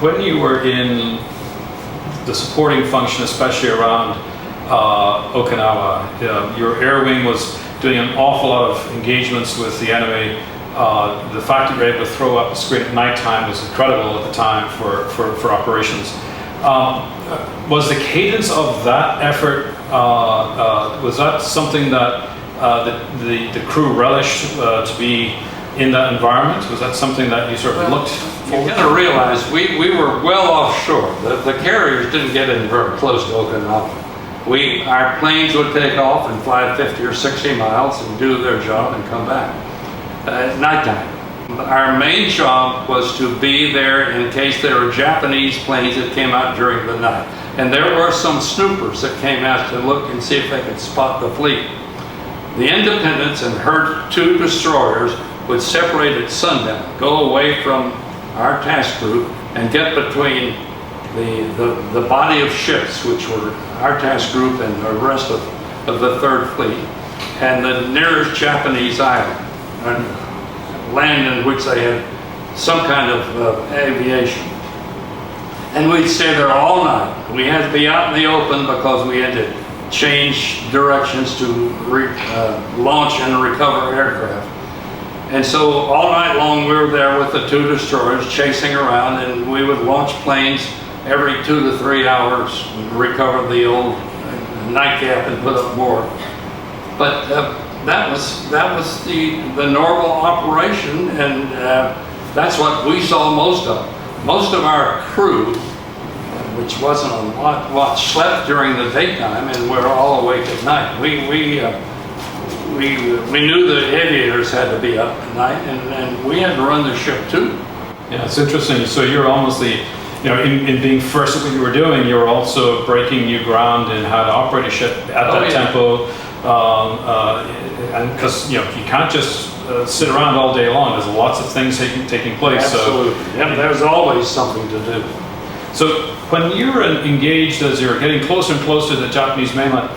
when you were in the supporting function, especially around Okinawa, your air wing was doing an awful lot of engagements with the enemy. The fact that you were able to throw up a screen at nighttime was incredible at the time for operations. Was the cadence of that effort, was that something that the crew relished to be in that environment? Was that something that you sort of looked forward to? You got to realize we were well offshore. The carriers didn't get in very close to Okinawa. Our planes would take off and fly 50 or 60 miles and do their job and come back at nighttime. Our main job was to be there in case there were Japanese planes that came out during the night. And there were some snoopers that came out to look and see if they could spot the fleet. The Independence and her 2 destroyers would separate at sundown, go away from our task group and get between the body of ships, which were our task group and the rest of the 3rd Fleet, and the nearest Japanese island, land in which they had some kind of aviation. And we'd stay there all night. We had to be out in the open because we had to change directions to launch and recover aircraft. And so all night long we were there with the 2 destroyers chasing around, and we would launch planes every 2 to 3 hours and recover the old nightcap and put up more. But that was the normal operation, and that's what we saw most of. Most of our crew, which wasn't a lot, slept during the daytime, and we're all awake at night. We knew the aviators had to be up at night, and we had to run the ship too. Yeah, it's interesting. So you're almost in being first at what you were doing, you were also breaking new ground in how to operate a ship at that tempo. And because you can't just sit around all day long. There's lots of things taking place. Absolutely. So there's always something to do. So when you were engaged, as you're getting closer and closer to the Japanese mainland,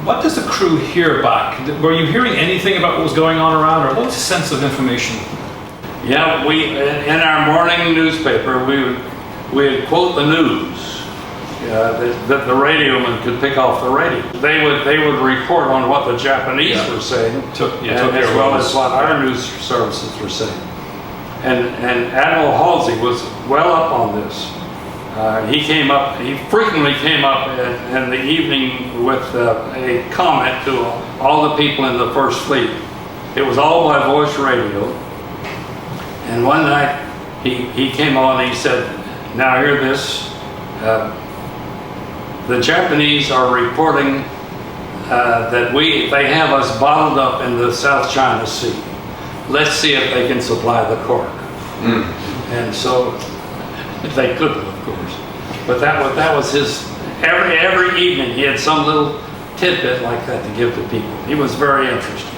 what does the crew hear back? Were you hearing anything about what was going on around, or what was the sense of information? Yeah, in our morning newspaper, we would quote the news that the radioman could pick off the radio. They would report on what the Japanese were saying, as well as what our news services were saying. And Admiral Halsey was well up on this. He frequently came up in the evening with a comment to all the people in the 1st Fleet. It was all by voice radio. And one night he came on and he said, "Now hear this. The Japanese are reporting that they have us bottled up in the South China Sea. Let's see if they can supply the cork." And so they couldn't, of course. But that was his. Every evening he had some little tidbit like that to give to people. He was very interesting.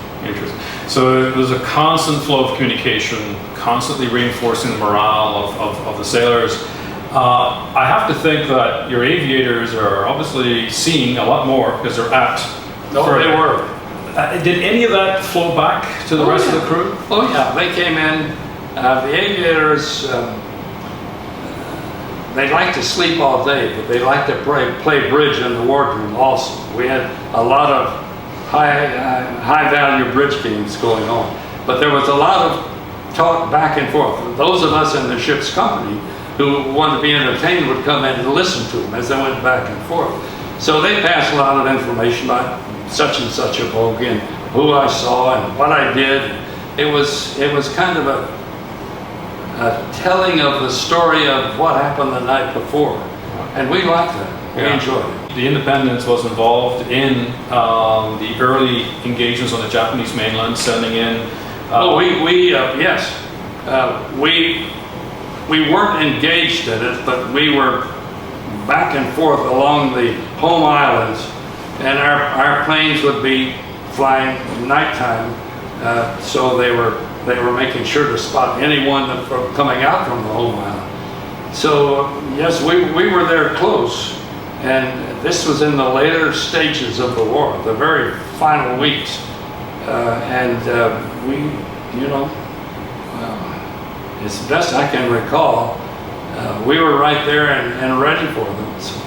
So it was a constant flow of communication, constantly reinforcing the morale of the sailors. I have to think that your aviators are obviously seeing a lot more because they're at. No, they were. Did any of that flow back to the rest of the crew? Oh yeah, they came in. The aviators, they like to sleep all day, but they like to play bridge in the wardroom also. We had a lot of high value bridge games going on, but there was a lot of talk back and forth. Those of us in the ship's company who wanted to be entertained would come in and listen to them as they went back and forth. So they passed a lot of information about such and such a bogey and who I saw and what I did. It was kind of a telling of the story of what happened the night before, and we liked that. We enjoyed it. The Independence was involved in the early engagements on the Japanese mainland, sending in. We weren't engaged in it, but we were back and forth along the home islands, and our planes would be flying nighttime, so they were making sure to spot anyone coming out from the home island. So yes, we were there close, and this was in the later stages of the war, the very final weeks, as best I can recall, we were right there and ready for them. So